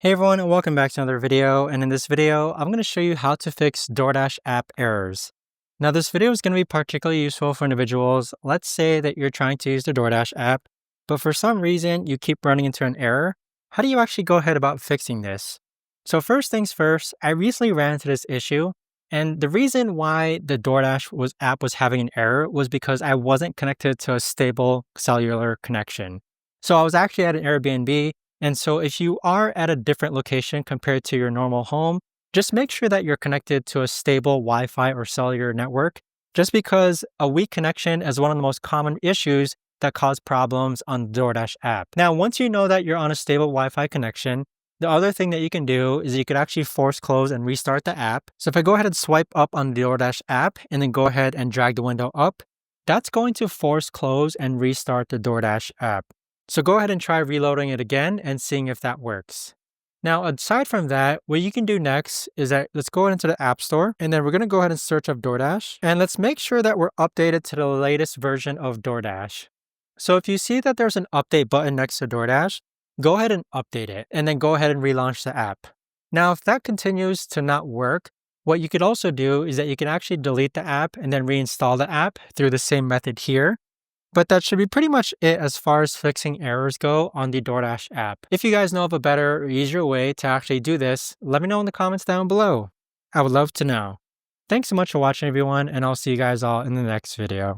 Hey everyone, and welcome back to another video. And in this video, I'm going to show you how to fix DoorDash app errors. Now, this video is going to be particularly useful for individuals. Let's say that you're trying to use the DoorDash app, but for some reason you keep running into an error. How do you actually go ahead about fixing this? So first things first, I recently ran into this issue, and the reason why the DoorDash app was having an error was because I wasn't connected to a stable cellular connection. So I was actually at an Airbnb. And so if you are at a different location compared to your normal home, just make sure that you're connected to a stable Wi-Fi or cellular network, just because a weak connection is one of the most common issues that cause problems on the DoorDash app. Now, once you know that you're on a stable Wi-Fi connection, the other thing that you can do is you could actually force close and restart the app. So if I go ahead and swipe up on the DoorDash app and then go ahead and drag the window up, that's going to force close and restart the DoorDash app. So go ahead and try reloading it again and seeing if that works. Now, aside from that, what you can do next is that let's go into the App Store, and then we're going to go ahead and search up DoorDash, and let's make sure that we're updated to the latest version of DoorDash. So if you see that there's an update button next to DoorDash, go ahead and update it, and then go ahead and relaunch the app. Now, if that continues to not work, what you could also do is that you can actually delete the app and then reinstall the app through the same method here. But that should be pretty much it as far as fixing errors go on the DoorDash app. If you guys know of a better or easier way to actually do this, let me know in the comments down below. I would love to know. Thanks so much for watching everyone, and I'll see you guys all in the next video.